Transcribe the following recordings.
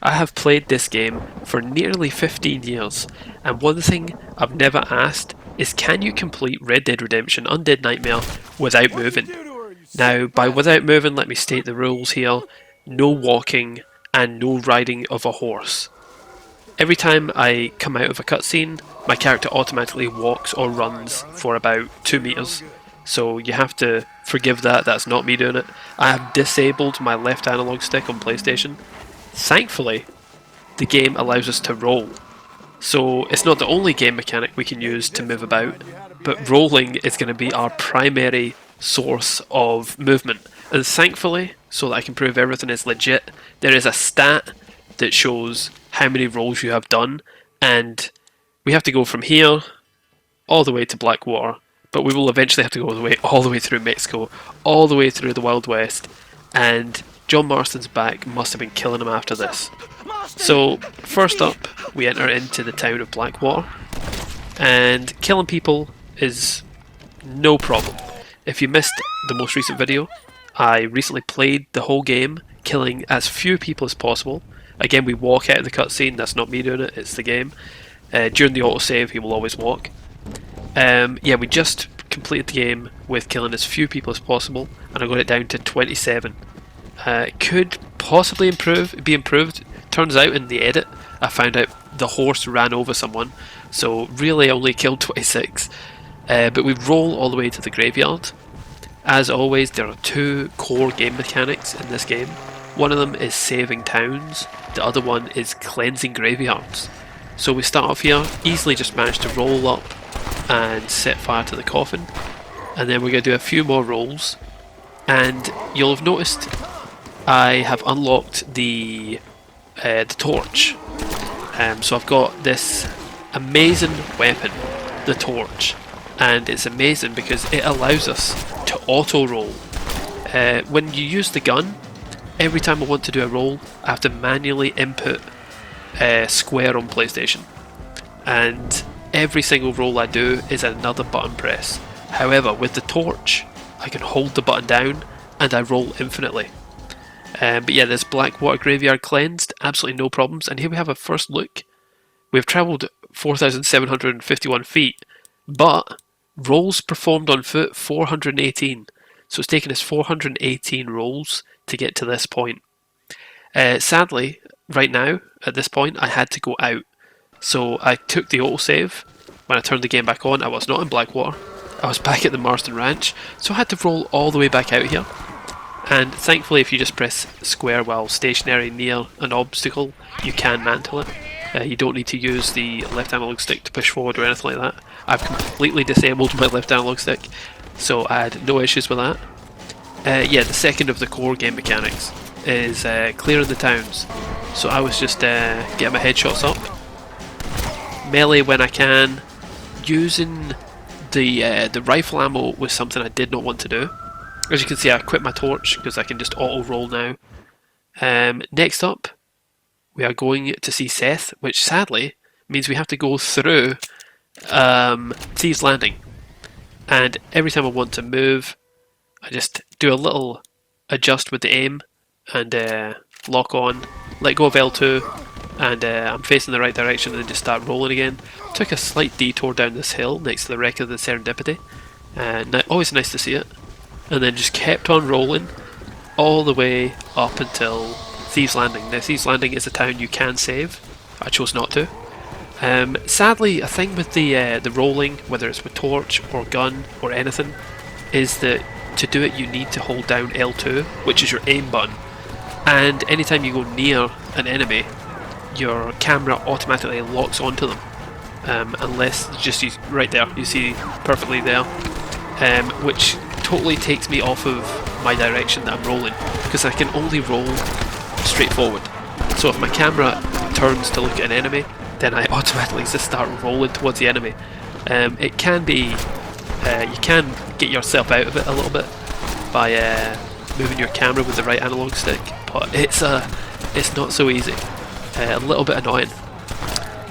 I have played this game for nearly 15 years, and one thing I've never asked is, can you complete Red Dead Redemption Undead Nightmare without moving? Now, by without moving, let me state the rules here. No walking and no riding of a horse. Every time I come out of a cutscene, my character automatically walks or runs for about 2 meters. So you have to forgive that, that's not me doing it. I have disabled my left analog stick on PlayStation. Thankfully, the game allows us to roll. So it's not the only game mechanic we can use to move about, but rolling is going to be our primary source of movement. And thankfully, so that I can prove everything is legit, there is a stat that shows how many rolls you have done, and we have to go from here all the way to Blackwater, but we will eventually have to go all the way through Mexico, all the way through the Wild West, and John Marston's back must have been killing him after this. So first up, we enter into the town of Blackwater, and killing people is no problem. If you missed the most recent video, I recently played the whole game, killing as few people as possible. Again, we walk out of the cutscene, that's not me doing it, it's the game. During the autosave, you will always walk. Yeah, we just completed the game with killing as few people as possible, and I got it down to 27. It could possibly be improved. Turns out in the edit, I found out the horse ran over someone, so really I only killed 26. But we roll all the way to the graveyard. As always, there are two core game mechanics in this game. One of them is saving towns, the other one is cleansing graveyards. So we start off here, easily just manage to roll up and set fire to the coffin, and then we're going to do a few more rolls, and you'll have noticed I have unlocked the torch. So I've got this amazing weapon, the torch, and it's amazing because it allows us to auto roll. When you use the gun, every time I want to do a roll, I have to manually input square on PlayStation, and every single roll I do is another button press. However, with the torch, I can hold the button down and I roll infinitely. But yeah, this Blackwater graveyard cleansed, absolutely no problems. And here we have a first look. We've travelled 4,751 feet, but rolls performed on foot 418. So it's taken us 418 rolls to get to this point. Sadly, right now, at this point, I had to go out. So I took the autosave. When I turned the game back on, I was not in Blackwater. I was back at the Marston ranch, so I had to roll all the way back out here. And thankfully, if you just press square while stationary near an obstacle, you can mantle it. You don't need to use the left analog stick to push forward or anything like that. I've completely disabled my left analog stick, so I had no issues with that. Yeah, the second of the core game mechanics is clearing the towns. So I was just getting my headshots up. Melee when I can. Using the rifle ammo was something I did not want to do. As you can see, I quit my torch because I can just auto roll now. Next up, we are going to see Seth, which sadly means we have to go through Thieves Landing. And every time I want to move, I just do a little adjust with the aim and lock on, let go of L2, and I'm facing the right direction and then just start rolling again. Took a slight detour down this hill next to the wreck of the Serendipity. Always nice to see it. And then just kept on rolling all the way up until Thieves Landing. Now Thieves Landing is a town you can save. I chose not to. Sadly, a thing with the rolling, whether it's with torch or gun or anything, is that to do it you need to hold down L2, which is your aim button. And anytime you go near an enemy, your camera automatically locks onto them. Unless you right there, you see perfectly there, which totally takes me off of my direction that I'm rolling, because I can only roll straight forward. So if my camera turns to look at an enemy, then I automatically just start rolling towards the enemy. It can be, you can get yourself out of it a little bit by moving your camera with the right analog stick, but it's not so easy. A little bit annoying.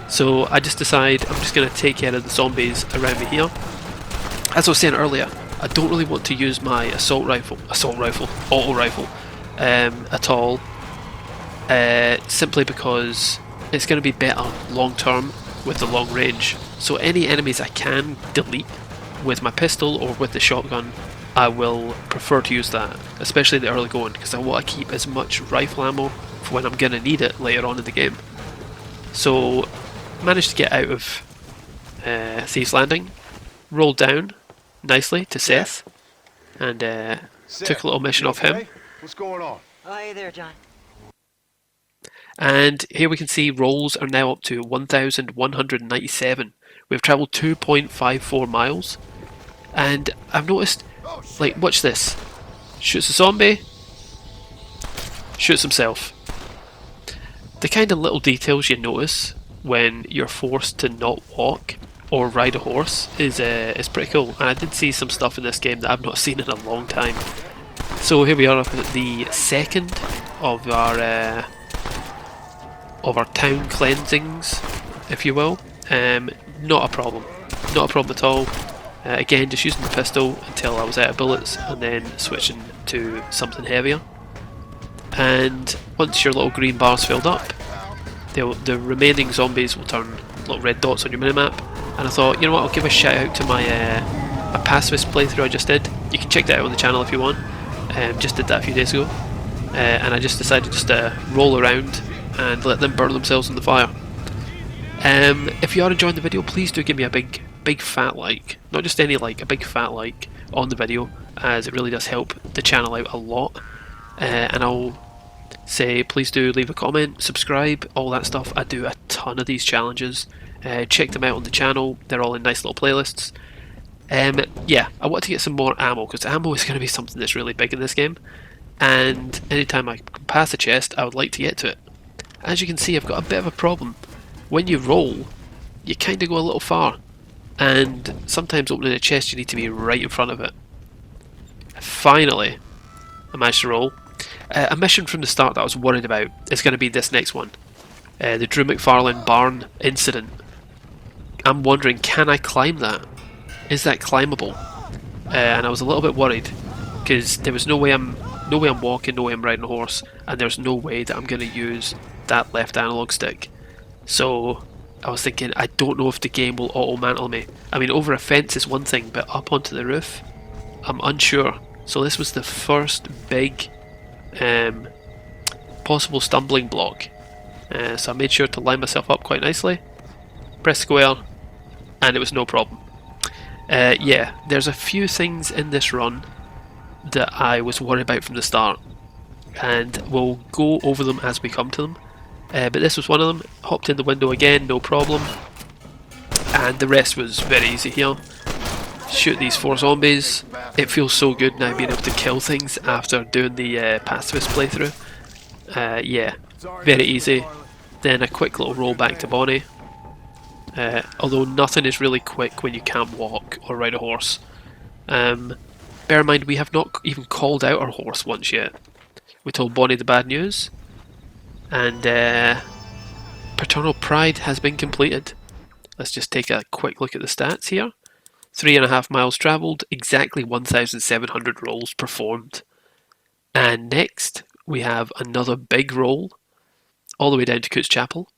So I just decide I'm just going to take care of the zombies around me here. As I was saying earlier, I don't really want to use my auto rifle, at all. simply because it's going to be better long term with the long range. So any enemies I can delete with my pistol or with the shotgun, I will prefer to use that, especially in the early going, because I want to keep as much rifle ammo for when I'm going to need it later on in the game. So managed to get out of Thieves Landing, rolled down nicely to Seth, and took a little mission off him. What's going on? Oh, hey there, John. And here we can see rolls are now up to 1,197. We've travelled 2.54 miles. And I've noticed, like, watch this. Shoots a zombie, shoots himself. The kind of little details you notice when you're forced to not walk or ride a horse is pretty cool. And I did see some stuff in this game that I've not seen in a long time. So here we are up at the second of our town cleansings, if you will. Not a problem. Not a problem at all. Again, just using the pistol until I was out of bullets, and then switching to something heavier. And once your little green bar's filled up, the remaining zombies will turn little red dots on your minimap. And I thought, you know what, I'll give a shout out to my pacifist playthrough I just did. You can check that out on the channel if you want. Just did that a few days ago. And I just decided just to roll around and let them burn themselves in the fire. If you are enjoying the video, please do give me a big fat like. Not just any like, a big fat like on the video, as it really does help the channel out a lot. And I'll say please do leave a comment, subscribe, all that stuff. I do a ton of these challenges. Check them out on the channel, they're all in nice little playlists. Yeah, I want to get some more ammo, because ammo is going to be something that's really big in this game. And anytime I can pass a chest, I would like to get to it. As you can see, I've got a bit of a problem. When you roll, you kind of go a little far. And sometimes opening a chest, you need to be right in front of it. Finally, I managed to roll. A mission from the start that I was worried about is going to be this next one. The Drew McFarlane barn incident. I'm wondering, can I climb that? Is that climbable? And I was a little bit worried, because there was no way I'm walking, no way I'm riding a horse, and there's no way that I'm going to use that left analog stick. So I was thinking, I don't know if the game will auto-mantle me. I mean, over a fence is one thing, but up onto the roof, I'm unsure. So this was the first big possible stumbling block. So I made sure to line myself up quite nicely, press square, and it was no problem. Yeah, there's a few things in this run that I was worried about from the start, and we'll go over them as we come to them. But this was one of them. Hopped in the window again, no problem. And the rest was very easy here. Shoot these 4 zombies. It feels so good now being able to kill things after doing the pacifist playthrough. Yeah, very easy. Then a quick little roll back to Bonnie. Although nothing is really quick when you can't walk or ride a horse. Bear in mind, we have not even called out our horse once yet. We told Bonnie the bad news. And Paternal Pride has been completed. Let's just take a quick look at the stats here. 3.5 miles travelled, exactly 1,700 rolls performed. And next we have another big roll all the way down to Coutts Chapel,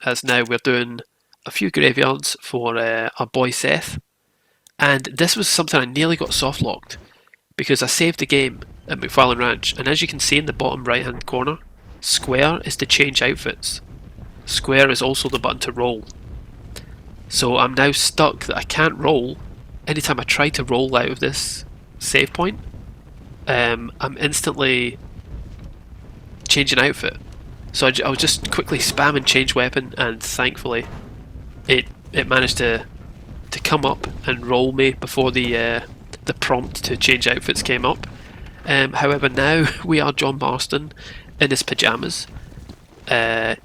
as now we're doing a few graveyards for our boy Seth. And this was something I nearly got soft locked, because I saved the game at McFarlane Ranch, and as you can see in the bottom right hand corner, square is to change outfits. Square is also the button to roll. So I'm now stuck that I can't roll. Anytime I try to roll out of this save point, I'm instantly changing outfit. So I was just quickly spamming change weapon, and thankfully it managed to come up and roll me before the prompt to change outfits came up. However, now we are John Marston in his pyjamas. I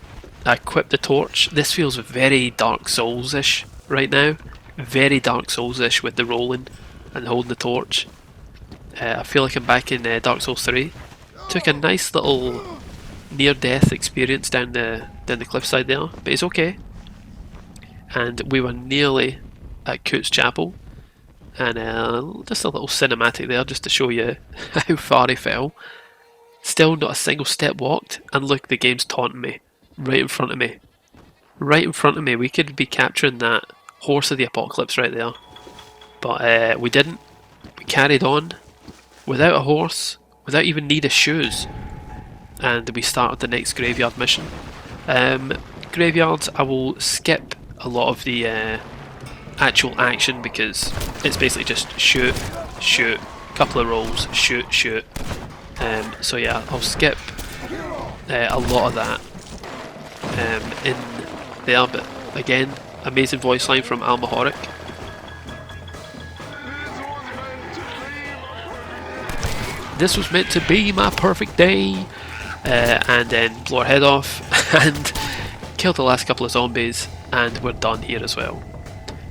equipped the torch. This feels very Dark Souls-ish right now. Very Dark Souls-ish with the rolling and holding the torch. I feel like I'm back in Dark Souls 3. Took a nice little near-death experience down the cliffside there, but it's okay. And we were nearly at Coutts Chapel, and just a little cinematic there just to show you how far he fell. Still not a single step walked, and look, the game's taunting me. Right in front of me. Right in front of me. We could be capturing that horse of the apocalypse right there. But we didn't. We carried on. Without a horse. Without even need of shoes. And we started the next graveyard mission. Graveyards, I will skip a lot of the actual action because it's basically just shoot, shoot, couple of rolls, shoot, shoot. So yeah, I'll skip a lot of that in there, but again, amazing voice line from Al Mahoric. This was meant to be my perfect day, and then blow her head off and kill the last couple of zombies, and we're done here as well.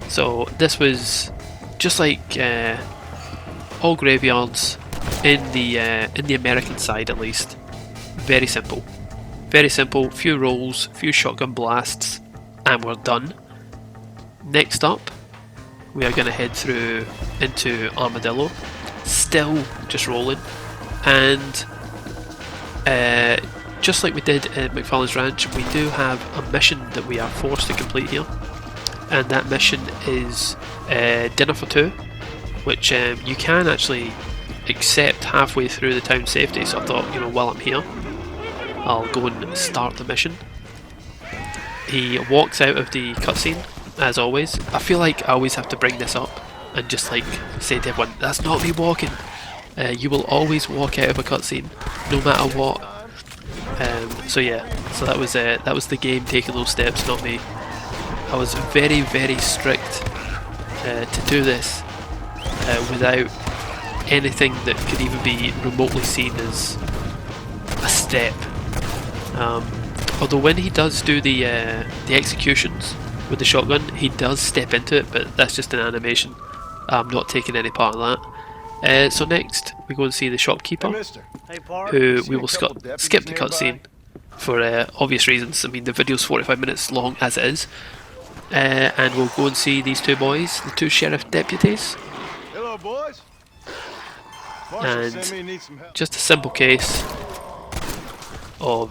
So this was just like all graveyards in the American side, at least. Very simple. Very simple, few rolls, few shotgun blasts, and we're done. Next up, we are going to head through into Armadillo. Still just rolling, and just like we did at McFarlane's Ranch, we do have a mission that we are forced to complete here, and that mission is Dinner for Two, which you can actually accept halfway through the town safety. So I thought, you know, while I'm here, I'll go and start the mission. He walks out of the cutscene, as always. I feel like I always have to bring this up and just like say to everyone, that's not me walking. You will always walk out of a cutscene, no matter what. So yeah, so that was the game taking those steps, not me. I was very, very strict to do this without anything that could even be remotely seen as a step. Although when he does do the executions with the shotgun, he does step into it, but that's just an animation. I'm not taking any part of that. So next, we go and see the shopkeeper, who we will skip the cutscene for obvious reasons. I mean, the video's 45 minutes long as it is. And we'll go and see these two boys, the two sheriff deputies. Hello, boys. And just a simple case of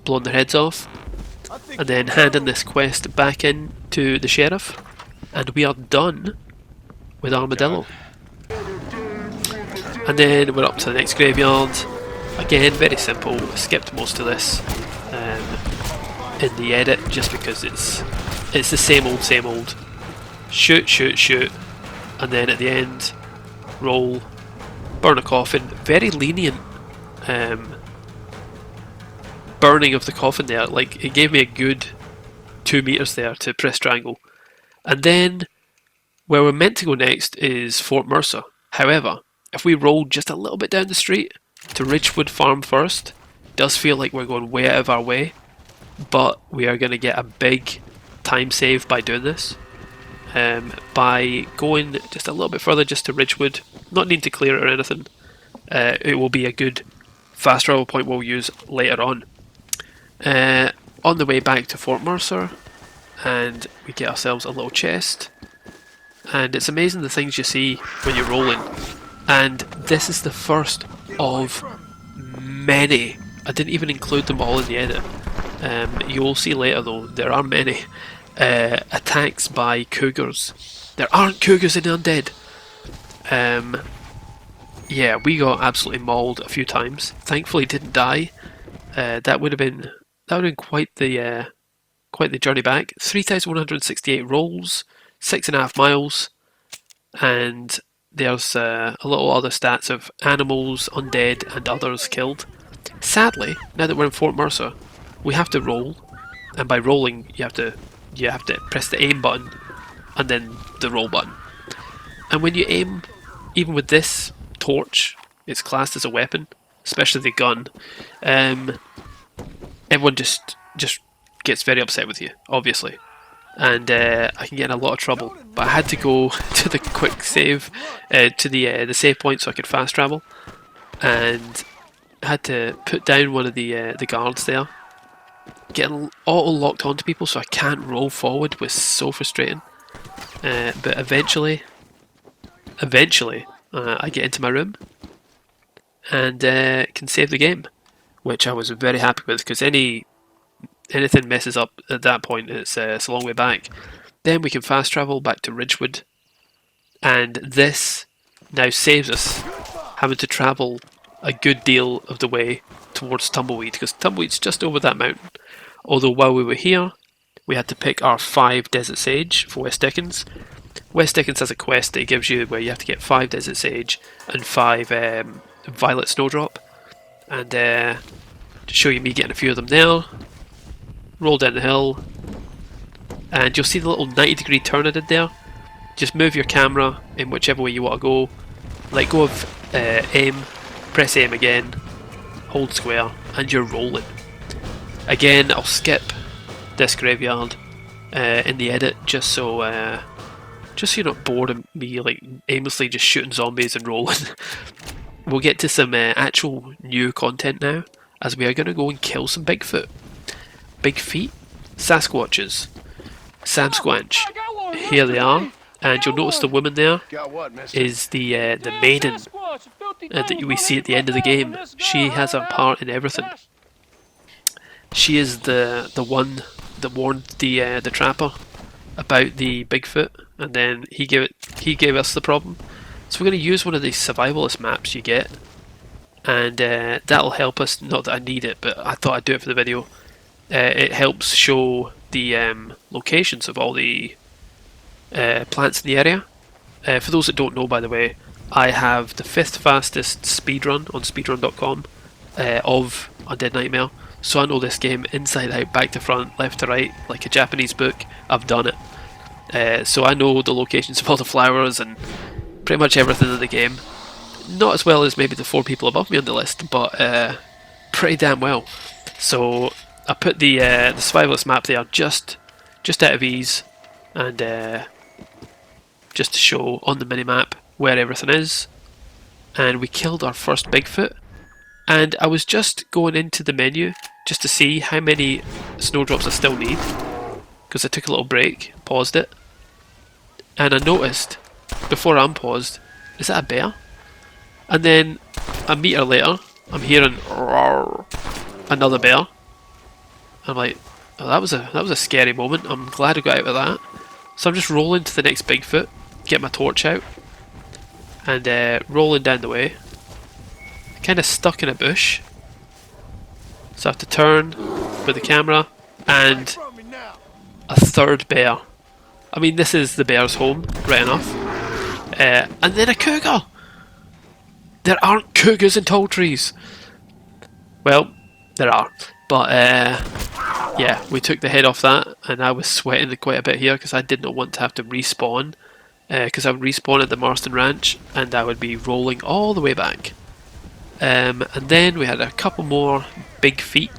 blowing their heads off, and then handing this quest back in to the sheriff, and we are done with Armadillo. And then we're up to the next graveyard. Again, very simple. Skipped most of this in the edit just because it's the same old. Shoot, shoot, shoot, and then at the end, roll, burn a coffin. Very lenient burning of the coffin there. Like, it gave me a good 2 meters there to press triangle. And then where we're meant to go next is Fort Mercer. However, if we roll just a little bit down the street to Ridgewood Farm first, it does feel like we're going way out of our way, but we are going to get a big time save by doing this. By going just a little bit further just to Ridgewood, not needing to clear it or anything, it will be a good fast travel point we'll use later on. On the way back to Fort Mercer, and we get ourselves a little chest, and it's amazing the things you see when you're rolling. And this is the first of many. I didn't even include them all in the edit. You will see later though, there are many attacks by cougars. There aren't cougars in Undead. Yeah, we got absolutely mauled a few times. Thankfully didn't die. That would have been quite the journey back. 3,168 rolls, 6.5 miles, and there's a little other stats of animals, undead, and others killed. Sadly, now that we're in Fort Mercer, we have to roll, and by rolling, you have to press the aim button and then the roll button. And when you aim, even with this torch, it's classed as a weapon, especially the gun. Everyone just gets very upset with you, obviously, and I can get in a lot of trouble. But I had to go to the quick save, to the save point so I could fast travel, and I had to put down one of the guards there. Getting auto locked onto people so I can't roll forward was so frustrating. But eventually, I get into my room, and can save the game, which I was very happy with, because anything messes up at that point, it's a long way back. Then we can fast travel back to Ridgewood, and this now saves us having to travel a good deal of the way towards Tumbleweed, because Tumbleweed's just over that mountain. Although while we were here, we had to pick our 5 Desert Sage for West Dickens. West Dickens has a quest that it gives you where you have to get 5 Desert Sage and 5 Violet Snowdrop. And to show you me getting a few of them there, roll down the hill, and you'll see the little 90-degree turn I did there. Just move your camera in whichever way you want to go, let go of aim, press aim again, hold square, and you're rolling. Again, I'll skip this graveyard in the edit, just so you're not bored of me like aimlessly just shooting zombies and rolling. We'll get to some actual new content now, as we are going to go and kill some Bigfoot. Big feet, Sasquatches, Sam Squanch. Here they are, and you'll notice the woman there is the maiden that we see at the end of the game. She has a part in everything. She is the one that warned the trapper about the Bigfoot, and then he gave us the problem. So we're going to use one of these survivalist maps you get, and that'll help us. Not that I need it, but I thought I'd do it for the video. It helps show the locations of all the plants in the area. For those that don't know, by the way, I have the 5th fastest speedrun on speedrun.com of Undead Nightmare. So I know this game inside out, back to front, left to right, like a Japanese book. I've done it. So I know the locations of all the flowers and pretty much everything in the game. Not as well as maybe the 4 people above me on the list, but pretty damn well. So I put the survivalist map there just out of ease, and just to show on the minimap where everything is. And we killed our first Bigfoot. And I was just going into the menu just to see how many snowdrops I still need, because I took a little break, paused it, and I noticed before I unpaused, is that a bear? And then a meter later, I'm hearing roar, another bear. I'm like, oh, that was a scary moment. I'm glad I got out of that. So I'm just rolling to the next Bigfoot, get my torch out, and rolling down the way. Kind of stuck in a bush, so I have to turn with the camera, and a 3rd bear. I mean, this is the bear's home, right enough. And then a cougar! There aren't cougars in tall trees! Well, there are, but yeah, we took the head off that, and I was sweating quite a bit here because I did not want to have to respawn, because I would respawn at the Marston ranch and I would be rolling all the way back. And then we had a couple more big feet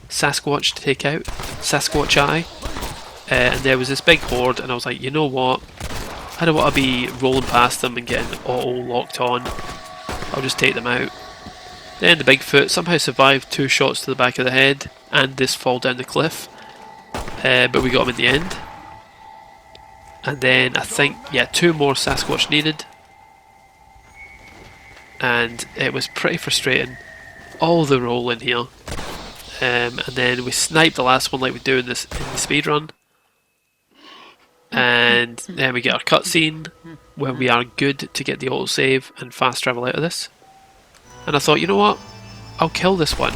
Sasquatch to take out, Sasquatch Eye, and there was this big horde, and I was like, you know what, I don't want to be rolling past them and getting auto locked on, I'll just take them out. Then the Bigfoot somehow survived 2 shots to the back of the head and this fall down the cliff, but we got him in the end. And then I think, yeah, 2 more Sasquatch needed. And it was pretty frustrating, all the rolling here. And then we sniped the last one like we do in the speedrun. And then we get our cutscene where we are good to get the autosave and fast travel out of this. And I thought, you know what, I'll kill this one.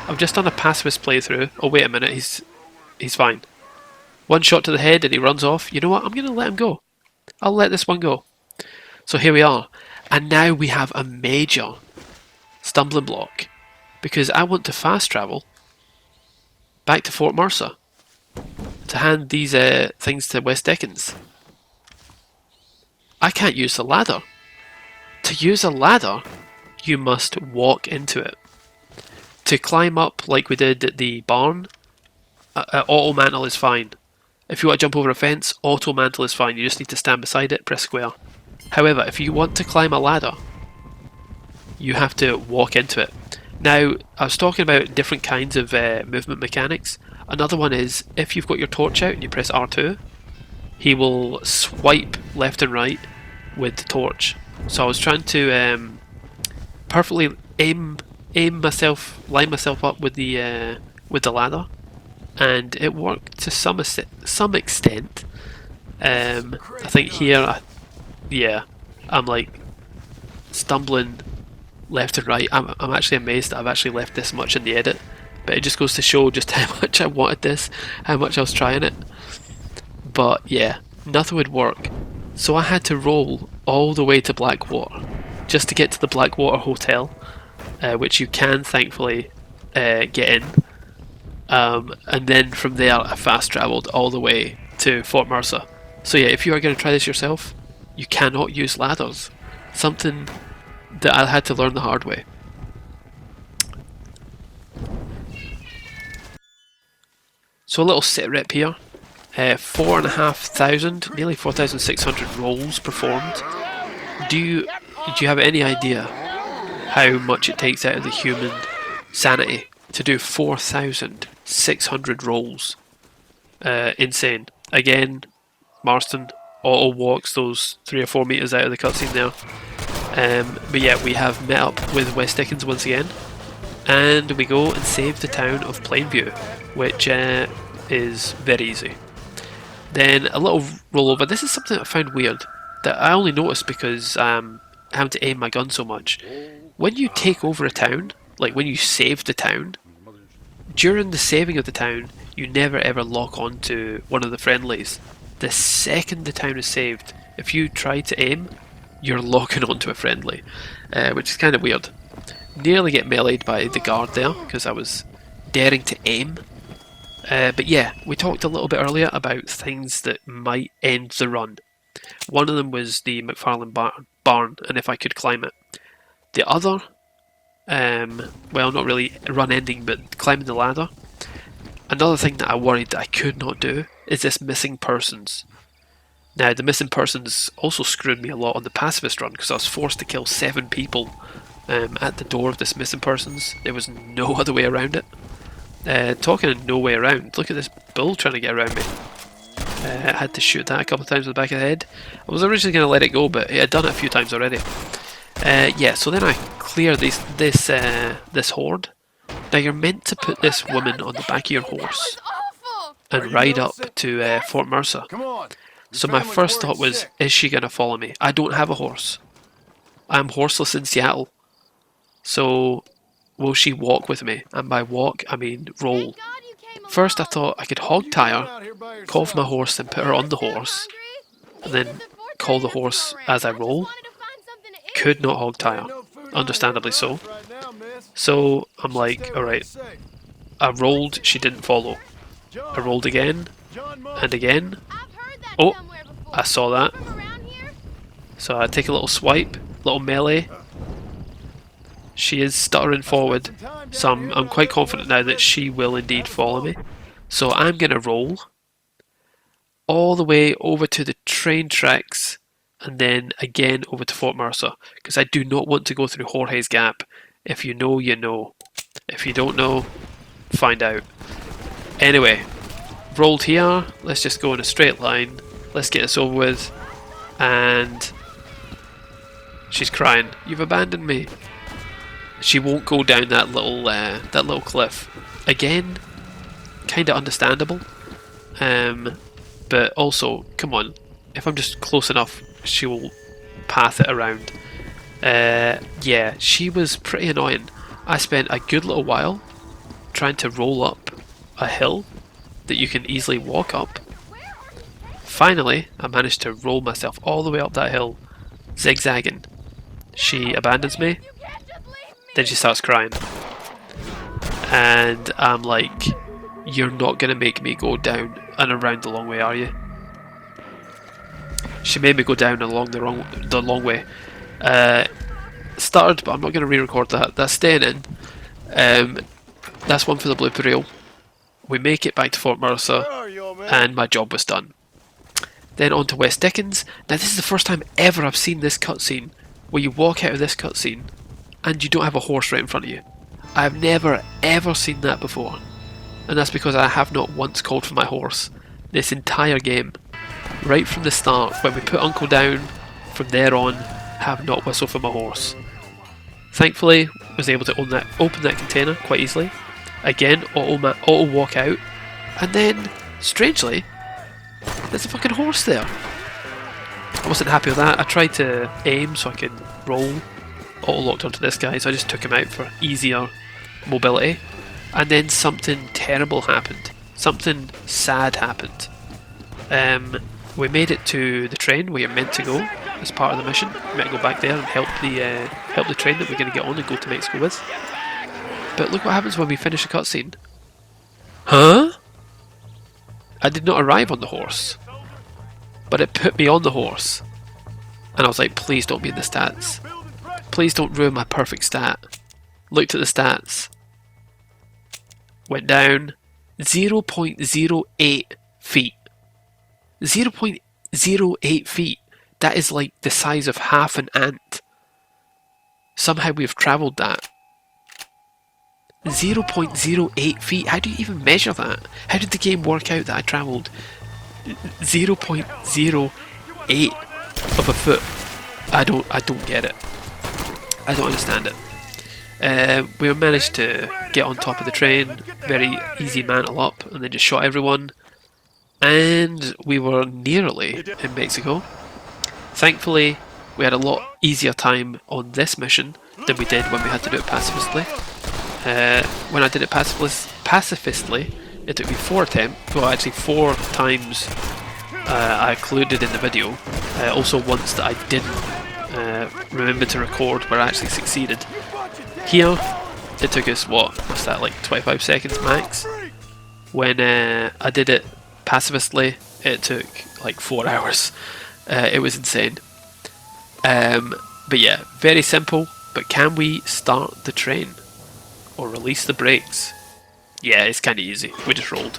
I've just done a pacifist playthrough. Oh wait a minute, he's fine. 1 shot to the head and he runs off. You know what, I'm going to let him go. I'll let this one go. So here we are. And now we have a major stumbling block, because I want to fast travel back to Fort Mercer to hand these things to West Dickens. I can't use the ladder. To use a ladder, you must walk into it. To climb up like we did at the barn, auto mantle is fine. If you want to jump over a fence, auto mantle is fine. You just need to stand beside it, press square. However, if you want to climb a ladder, you have to walk into it. Now, I was talking about different kinds of movement mechanics. Another one is, if you've got your torch out and you press R2, he will swipe left and right with the torch. So I was trying to perfectly aim line myself up with the ladder, and it worked to some extent. I think here, yeah, I'm like stumbling left and right. I'm actually amazed that I've actually left this much in the edit, but it just goes to show just how much I wanted this, how much I was trying it. But yeah, nothing would work, so I had to roll all the way to Blackwater just to get to the Blackwater Hotel, which you can thankfully get in. And then from there I fast travelled all the way to Fort Mercer. So yeah, if you are going to try this yourself, you cannot use ladders. Something that I had to learn the hard way. So a little sit rep here. 4,500, nearly 4,600 rolls performed. Do you have any idea how much it takes out of the human sanity to do 4,600 rolls? Insane. Again, Marston auto walks those 3 or 4 meters out of the cutscene there. But yeah, we have met up with West Dickens once again, and we go and save the town of Plainview, which is very easy. Then a little rollover. This is something I found weird, that I only noticed because I'm having to aim my gun so much. When you take over a town, like when you save the town, during the saving of the town, you never ever lock on to one of the friendlies. The second the town is saved, if you try to aim, you're locking onto a friendly, which is kind of weird. Nearly get meleeed by the guard there, because I was daring to aim. But yeah, we talked a little bit earlier about things that might end the run. One of them was the McFarlane barn, and if I could climb it. The other, well, not really run ending, but climbing the ladder. Another thing that I worried that I could not do is this missing persons. Now, the missing persons also screwed me a lot on the pacifist run, because I was forced to kill 7 people at the door of this missing persons. There was no other way around it. Talking of no way around, look at this bull trying to get around me. I had to shoot that a couple of times with the back of the head. I was originally going to let it go, but it had done it a few times already. Yeah, so then I clear this horde. Now you're meant to put this woman on the back of your horse and ride up to Fort Mercer. So my first thought was, is she going to follow me? I don't have a horse. I'm horseless in Seattle. So will she walk with me? And by walk, I mean roll. First I thought I could hog tie her, call for my horse and put her on the horse, and then call the horse as I roll. Could not hog tie her, understandably so. So I'm like, alright, I rolled, she didn't follow. I rolled again, and again. Oh, I saw that. So I take a little swipe, little melee. She is stuttering forward, so I'm quite confident now that she will indeed follow me. So I'm going to roll all the way over to the train tracks, and then again over to Fort Mercer, because I do not want to go through Jorge's Gap. If you know, you know. If you don't know, find out. Anyway, rolled here. Let's just go in a straight line. Let's get this over with. And she's crying. You've abandoned me. She won't go down that little cliff. Again, kind of understandable. But also, come on. If I'm just close enough, she will path it around. Yeah, she was pretty annoying. I spent a good little while trying to roll up a hill that you can easily walk up. Finally, I managed to roll myself all the way up that hill, zigzagging. She abandons me, then she starts crying. And I'm like, you're not going to make me go down and around the long way, are you? She made me go down along the long way. Started, but I'm not going to re-record that. That's staying in. That's one for the blooper reel. We make it back to Fort Mercer, and my job was done. Then on to West Dickens. Now this is the first time ever I've seen this cutscene, where you walk out of this cutscene, and you don't have a horse right in front of you. I've never ever seen that before. And that's because I have not once called for my horse this entire game. Right from the start, when we put Uncle down, from there on, have not whistled for my horse. Thankfully, was able to open that container quite easily. Again, auto walk out, and then, strangely, there's a fucking horse there. I wasn't happy with that. I tried to aim so I could roll. Auto locked onto this guy, so I just took him out for easier mobility. And then something terrible happened. Something sad happened. We made it to the train we are meant to go as part of the mission. We meant to go back there and help the train that we're going to get on and go to Mexico with. But look what happens when we finish a cutscene. Huh? I did not arrive on the horse, but it put me on the horse. And I was like, please don't be in the stats. Please don't ruin my perfect stat. Looked at the stats. Went down 0.08 feet. 0.08 feet. That is like the size of half an ant. Somehow we've travelled that. 0.08 feet. How do you even measure that? How did the game work out that I travelled 0.08 of a foot? I don't get it. I don't understand it. We managed to get on top of the train, very easy mantle up, and then just shot everyone. And we were nearly in Mexico. Thankfully, we had a lot easier time on this mission than we did when we had to do it pacifistly. When I did it pacifistly, it took me 4 attempts, well actually 4 times I included in the video. Also once that I didn't remember to record where I actually succeeded. Here, it took us, what's that, like 25 seconds max? When I did it pacifistly, it took like 4 hours. It was insane. But yeah, very simple, but can we start the train? Or release the brakes? Yeah, it's kind of easy, we just rolled.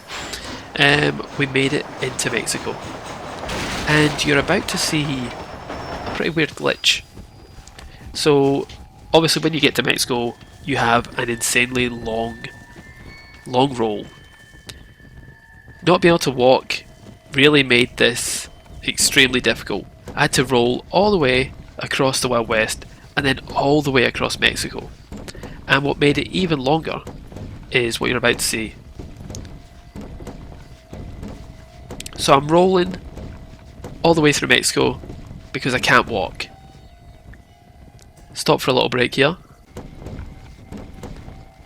We made it into Mexico. And you're about to see a pretty weird glitch. So, obviously when you get to Mexico, you have an insanely long roll. Not being able to walk really made this extremely difficult. I had to roll all the way across the Wild West and then all the way across Mexico. And what made it even longer is what you're about to see. So I'm rolling all the way through Mexico because I can't walk. Stop for a little break here.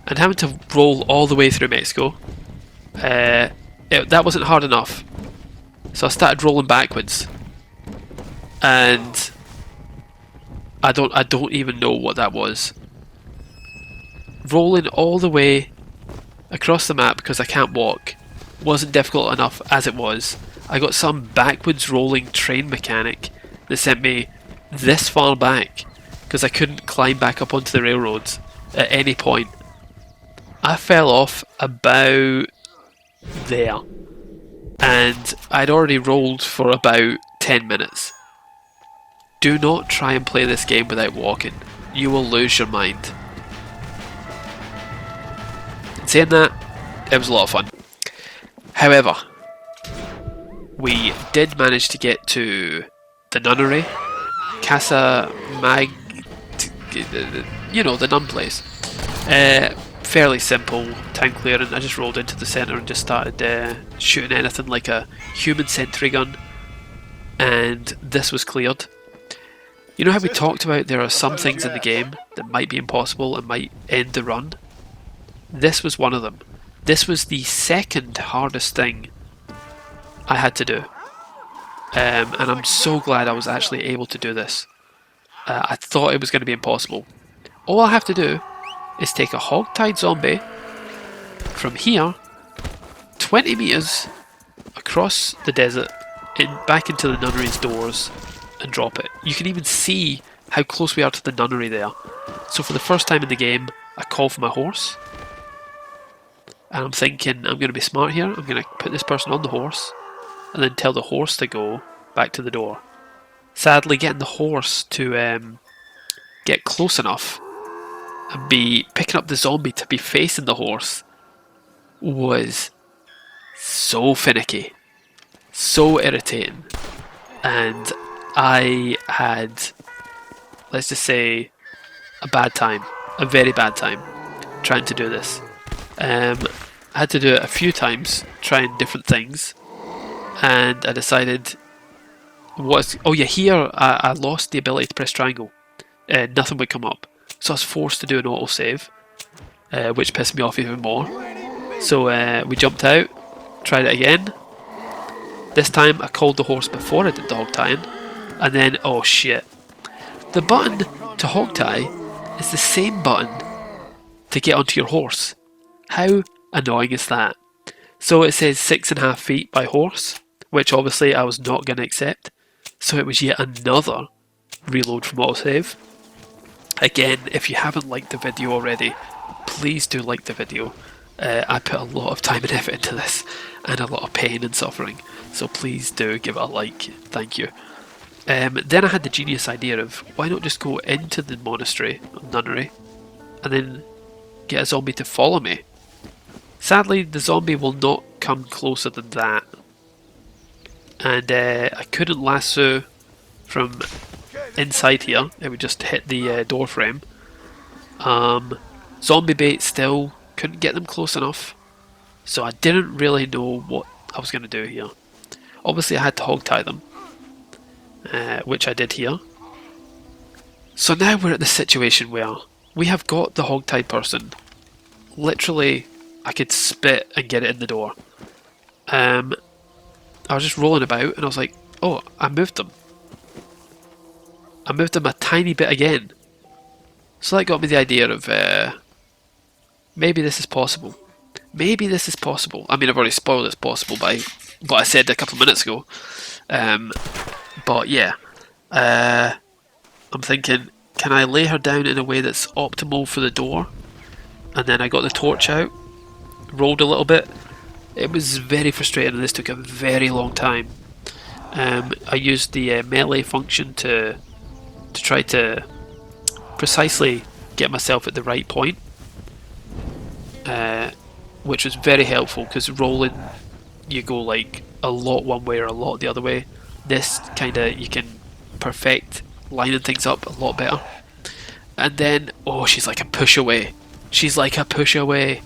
And having to roll all the way through Mexico, that wasn't hard enough. So I started rolling backwards. And I don't even know what that was. Rolling all the way across the map because I can't walk wasn't difficult enough as it was. I got some backwards rolling train mechanic that sent me this far back because I couldn't climb back up onto the railroads at any point. I fell off about there and I'd already rolled for about 10 minutes. Do not try and play this game without walking. You will lose your mind. Saying that, it was a lot of fun. However, we did manage to get to the Nunnery, Casa Mag, you know, the nun place. Fairly simple time clearing. I just rolled into the centre and just started shooting anything like a human sentry gun, and this was cleared. You know how we talked about there are some things in the game that might be impossible and might end the run? This was one of them. This was the second hardest thing I had to do. And I'm so glad I was actually able to do this. I thought it was going to be impossible. All I have to do is take a hog-tied zombie from here 20 meters across the desert back into the nunnery's doors and drop it. You can even see how close we are to the nunnery there. So for the first time in the game, I call for my horse. And I'm thinking, I'm going to be smart here. I'm going to put this person on the horse and then tell the horse to go back to the door. Sadly, getting the horse to get close enough and be picking up the zombie to be facing the horse was so finicky, so irritating, and I had, let's just say, a bad time. a very bad time trying to do this. I had to do it a few times, trying different things, and I decided, oh yeah, here I lost the ability to press triangle. Nothing would come up, so I was forced to do an autosave, which pissed me off even more. So we jumped out, tried it again. This time I called the horse before I did the hog tying, and then, oh shit. The button to hog tie is the same button to get onto your horse. How annoying is that? So it says 6.5 feet by horse, which obviously I was not going to accept. So it was yet another reload from autosave. Again, if you haven't liked the video already, please do like the video. I put a lot of time and effort into this, and a lot of pain and suffering, so please do give it a like, thank you. Then I had the genius idea of, why not just go into the monastery, Nunnery, and then get a zombie to follow me. Sadly, the zombie will not come closer than that, and I couldn't lasso from inside here, it would just hit the door frame. Zombie bait still couldn't get them close enough, so I didn't really know what I was going to do here. Obviously I had to hog tie them, which I did here. So now we're at the situation where we have got the hog tied person. Literally I could spit and get it in the door. I was just rolling about and I was like, oh, I moved them. I moved them a tiny bit again. So that got me the idea of maybe this is possible. Maybe this is possible. I mean, I've already spoiled it's possible by what I said a couple of minutes ago. But yeah, I'm thinking, can I lay her down in a way that's optimal for the door? And then I got the torch out, rolled a little bit. It was very frustrating and this took a very long time. I used the melee function to try to precisely get myself at the right point, which was very helpful because rolling you go like a lot one way or a lot the other way. This kinda you can perfect lining things up a lot better. And then, oh, she's like a push away. She's like a push away.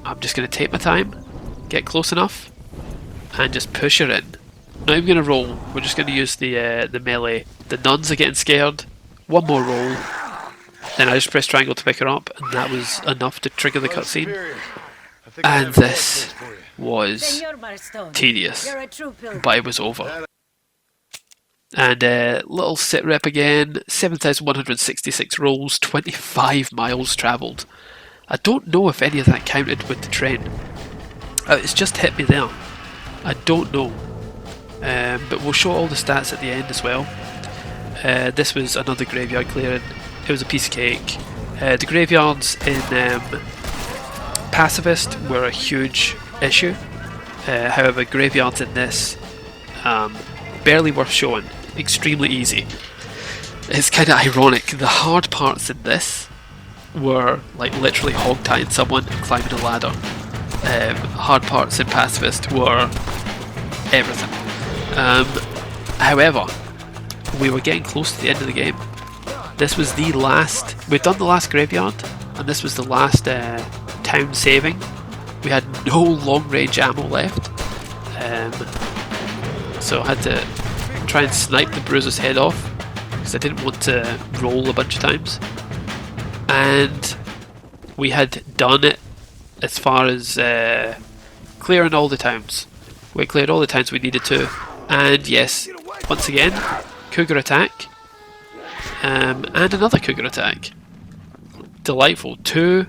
I'm just gonna take my time, get close enough, and just push her in. Not even gonna roll. We're just gonna use the melee. The nuns are getting scared. One more roll. Then I just pressed triangle to pick her up, and that was enough to trigger the cutscene. And this was tedious, but it was over. And little sit rep again, 7,166 rolls, 25 miles travelled. I don't know if any of that counted with the train. It's just hit me there. I don't know. But we'll show all the stats at the end as well. This was another graveyard clearing. It was a piece of cake. The graveyards in Pacifist were a huge issue. However, graveyards in this, barely worth showing. Extremely easy. It's kind of ironic. The hard parts in this were like literally hog tying someone and climbing a ladder. Hard parts in Pacifist were everything. However, we were getting close to the end of the game. This was the last, we'd done the last graveyard, and this was the last town saving. We had no long range ammo left, so I had to try and snipe the bruiser's head off, because I didn't want to roll a bunch of times. And we had done it as far as clearing all the towns. We cleared all the towns we needed to, and yes, once again, cougar attack, and another cougar attack. Delightful. 2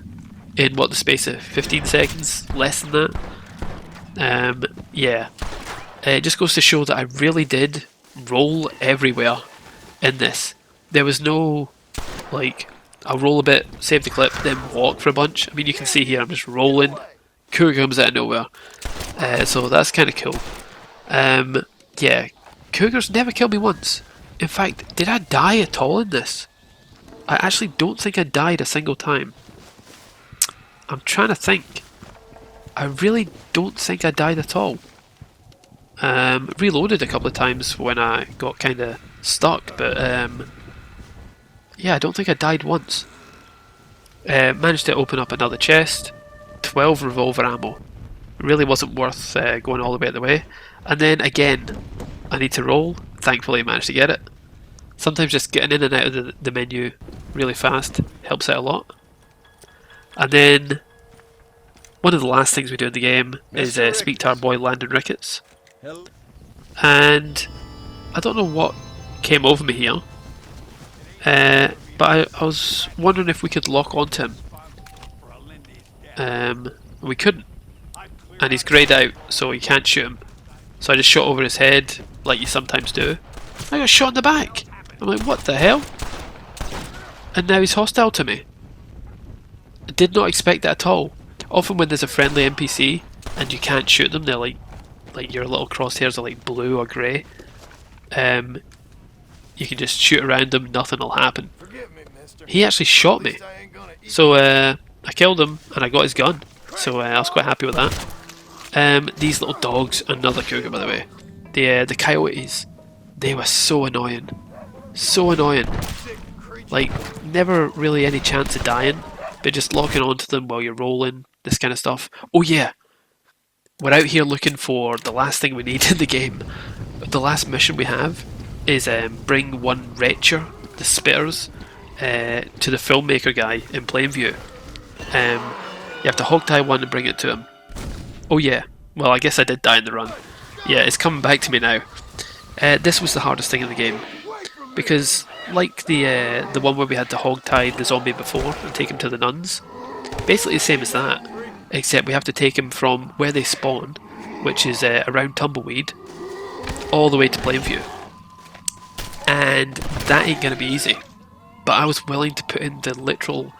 in what, the space of 15 seconds, less than that. Yeah, it just goes to show that I really did roll everywhere in this. There was no like, I'll roll a bit, save the clip, then walk for a bunch. I mean, you can see here I'm just rolling, cougar comes out of nowhere, so that's kind of cool. Yeah, cougars never killed me once. In fact, did I die at all in this? I actually don't think I died a single time. I'm trying to think. I really don't think I died at all. Reloaded a couple of times when I got kind of stuck, but Yeah, I don't think I died once. Managed to open up another chest. 12 revolver ammo. It really wasn't worth going all the way out the way. And then again, I need to roll. Thankfully I managed to get it. Sometimes just getting in and out of the menu really fast helps out a lot. And then one of the last things we do in the game is speak to our boy Landon Ricketts. And I don't know what came over me here, but I was wondering if we could lock onto him. We couldn't, and he's greyed out, so you can't shoot him. So I just shot over his head, like you sometimes do. I got shot in the back. I'm like, what the hell? And now he's hostile to me. I did not expect that at all. Often when there's a friendly NPC and you can't shoot them, they're like your little crosshairs are like blue or grey. You can just shoot around them, nothing will happen. He actually shot me. So I killed him and I got his gun. So I was quite happy with that. These little dogs, another cougar by the way. The coyotes, they were so annoying. So annoying. Like, never really any chance of dying, but just locking onto them while you're rolling, this kind of stuff. Oh yeah, we're out here looking for the last thing we need in the game. The last mission we have is bring one Wretcher, the spitters, to the filmmaker guy in Plainview. You have to hogtie one and bring it to him. Oh yeah, well I guess I did die in the run. Yeah, it's coming back to me now. This was the hardest thing in the game, because like the one where we had to hogtie the zombie before and take him to the nuns, basically the same as that, except we have to take him from where they spawn, which is around Tumbleweed, all the way to Plainview. And that ain't gonna be easy, but I was willing to put in the literal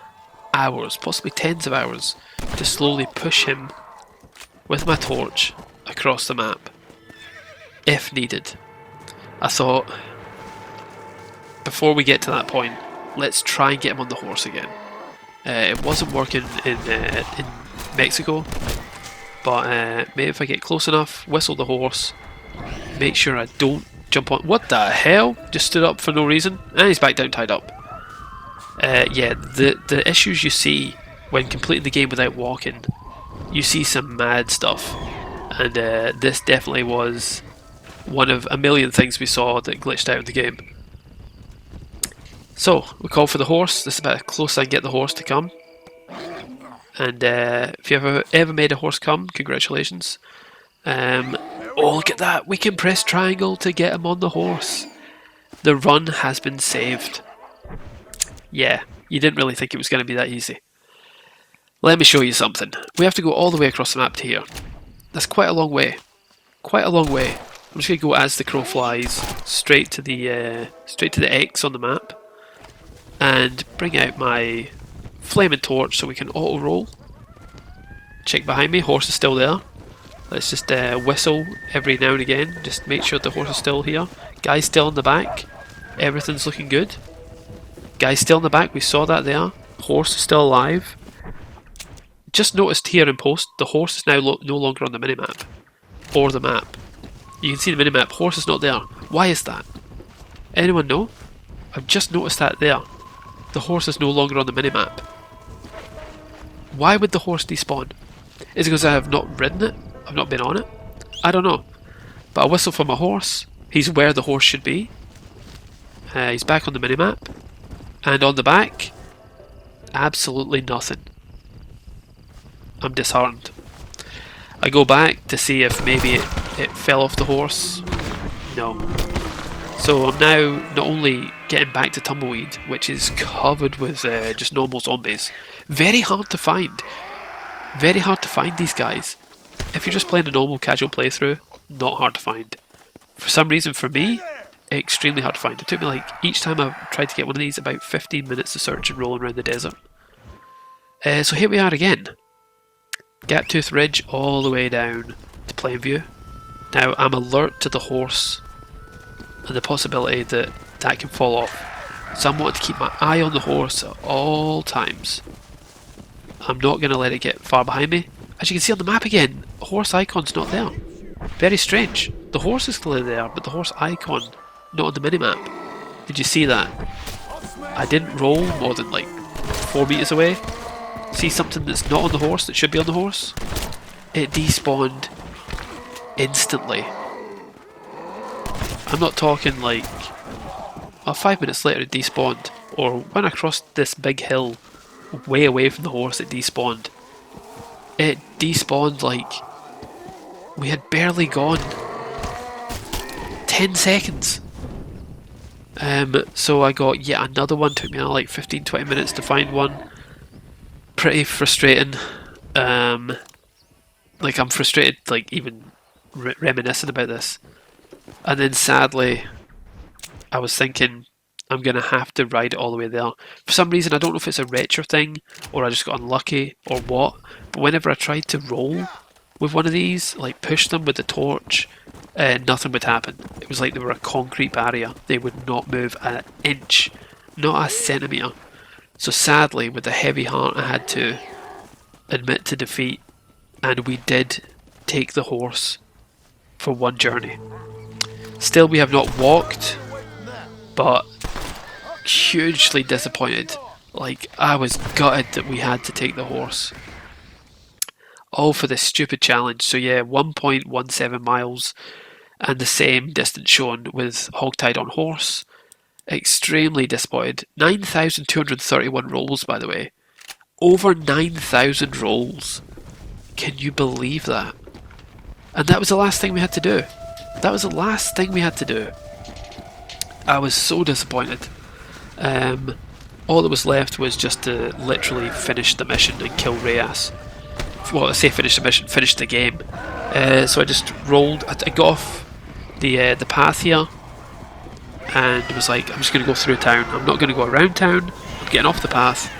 hours, possibly tens of hours, to slowly push him with my torch across the map, if needed. I thought, before we get to that point, let's try and get him on the horse again. It wasn't working in Mexico, but maybe if I get close enough, whistle the horse, make sure I don't jump on. What the hell? Just stood up for no reason, and he's back down tied up. Yeah, the issues you see when completing the game without walking, you see some mad stuff, and this definitely was one of a million things we saw that glitched out of the game. So, we call for the horse. This is about as close as I can get the horse to come. And if you ever made a horse come, congratulations. Oh, look at that! We can press triangle to get him on the horse. The run has been saved. Yeah, you didn't really think it was going to be that easy. Let me show you something. We have to go all the way across the map to here. That's quite a long way. Quite a long way. I'm just going to go as the crow flies straight to the X on the map, and bring out my flaming torch so we can auto roll. Check behind me, horse is still there. Let's just whistle every now and again, just make sure the horse is still here. Guy's still in the back, everything's looking good. Guy's still in the back, we saw that there. Horse is still alive. Just noticed here in post, the horse is now no longer on the minimap, or the map. You can see the minimap, horse is not there. Why is that? Anyone know? I've just noticed that there. The horse is no longer on the minimap. Why would the horse despawn? Is it because I have not ridden it? I've not been on it? I don't know. But I whistle for my horse. He's where the horse should be. He's back on the minimap. And on the back, absolutely nothing. I'm disheartened. I go back to see if maybe it fell off the horse. No. So I'm now not only getting back to Tumbleweed, which is covered with just normal zombies. Very hard to find. Very hard to find these guys. If you're just playing a normal casual playthrough, not hard to find. For some reason, for me, extremely hard to find. It took me like, each time I tried to get one of these, about 15 minutes to search and rolling around the desert. So here we are again. Gaptooth Ridge all the way down to Plainview. Now I'm alert to the horse and the possibility that that can fall off. So I'm wanting to keep my eye on the horse at all times. I'm not going to let it get far behind me. As you can see on the map again, the horse icon's not there. Very strange. The horse is clearly there, but the horse icon not on the minimap. Did you see that? I didn't roll more than like 4 meters away. See something that's not on the horse that should be on the horse? It despawned instantly. I'm not talking like 5 minutes later it despawned, or when I crossed this big hill way away from the horse it despawned. It despawned like we had barely gone 10 seconds. So I got yet another one, took me like 15-20 minutes to find one. Pretty frustrating. Like I'm frustrated like even reminiscing about this. And then sadly I was thinking I'm going to have to ride it all the way there. For some reason I don't know if it's a Wretcher thing or I just got unlucky or what, but whenever I tried to roll with one of these, like push them with the torch, nothing would happen. It was like they were a concrete barrier. They would not move an inch, not a centimetre. So sadly, with a heavy heart, I had to admit to defeat, and we did take the horse for one journey. Still, we have not walked, but hugely disappointed. Like, I was gutted that we had to take the horse. All for this stupid challenge. So yeah, 1.17 miles and the same distance shown with hogtied on horse. Extremely disappointed. 9,231 rolls, by the way. Over 9,000 rolls. Can you believe that? And that was the last thing we had to do. That was the last thing we had to do. I was so disappointed. All that was left was just to literally finish the mission and kill Reyes. Well, I say finish the mission, finish the game. So I just rolled, I got off the path here and was like, I'm just going to go through town. I'm not going to go around town. I'm getting off the path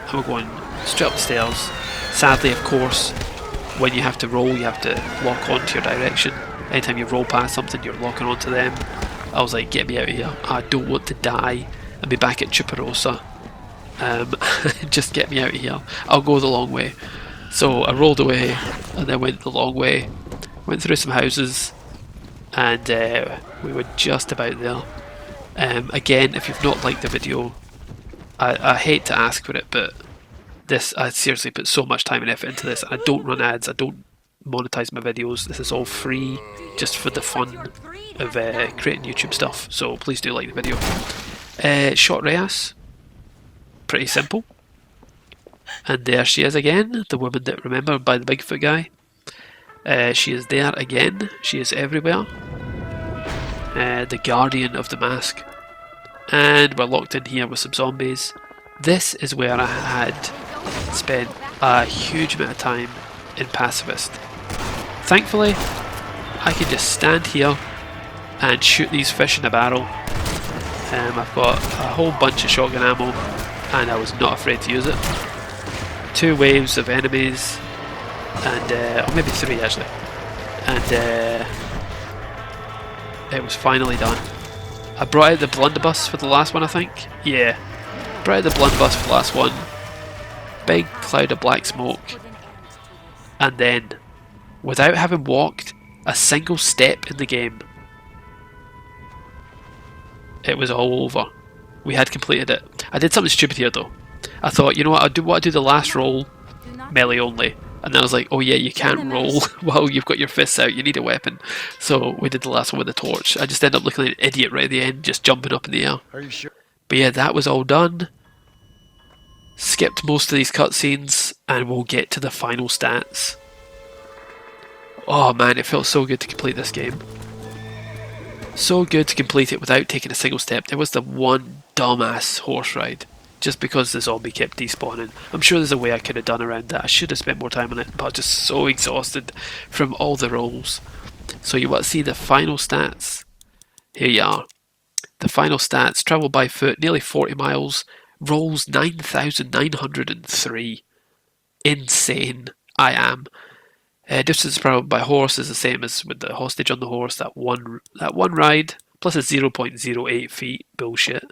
and we're going straight up the stairs. Sadly, of course, when you have to roll, you have to lock onto your direction. Anytime you roll past something, you're locking onto them. I was like, get me out of here. I don't want to die and be back at Chuparosa. Just get me out of here. I'll go the long way. So I rolled away and then went the long way. Went through some houses and we were just about there. Again, if you've not liked the video, I hate to ask for it, but this, I seriously put so much time and effort into this. I don't run ads, I don't monetize my videos. This is all free, just for the fun of creating YouTube stuff. So please do like the video. Shot Reyes. Pretty simple. And there she is again, the woman that remembered by the Bigfoot guy. She is there again. She is everywhere. The guardian of the mask. And we're locked in here with some zombies. This is where I had spent a huge amount of time in Pacifist. Thankfully, I can just stand here and shoot these fish in a barrel. I've got a whole bunch of shotgun ammo and I was not afraid to use it. 2 waves of enemies and or maybe 3 actually, and it was finally done. I brought out the blunderbuss for the last one, I think. Yeah, brought out the blunderbuss for the last one. Big cloud of black smoke, and then without having walked a single step in the game, it was all over. We had completed it. I did something stupid here though. I thought, you know what, I'll do the last roll melee only, and then I was like, oh yeah, you can't roll while you've got your fists out, you need a weapon. So we did the last one with the torch. I just ended up looking like an idiot right at the end, just jumping up in the air. Are you sure? But yeah, that was all done. Skipped most of these cutscenes and we'll get to the final stats. Oh man, it felt so good to complete this game. So good to complete it without taking a single step. There was the one dumbass horse ride, just because the zombie kept despawning. I'm sure there's a way I could have done around that. I should have spent more time on it, but I was just so exhausted from all the rolls. So you want to see the final stats? Here you are. The final stats: travel by foot nearly 40 miles, rolls 9,903. Insane. I am. Distance traveled by horse is the same as with the hostage on the horse. That one ride plus it's 0.08 feet. Bullshit.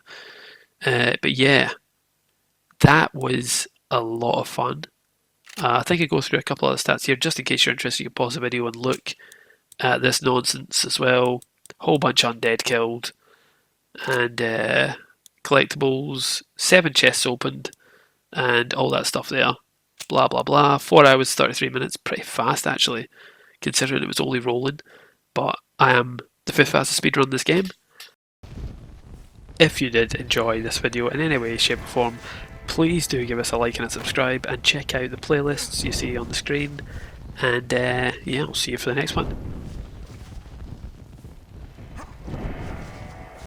But yeah, that was a lot of fun. I think I go through a couple of the stats here just in case you're interested. You can pause the video and look at this nonsense as well. Whole bunch of undead killed, and collectibles, 7 chests opened, and all that stuff there. Blah blah blah. 4 hours 33 minutes, pretty fast actually, considering it was only rolling. But I am the 5th fastest speedrun in this game. If you did enjoy this video in any way, shape or form, please do give us a like and a subscribe, and check out the playlists you see on the screen. And yeah, I'll see you for the next one.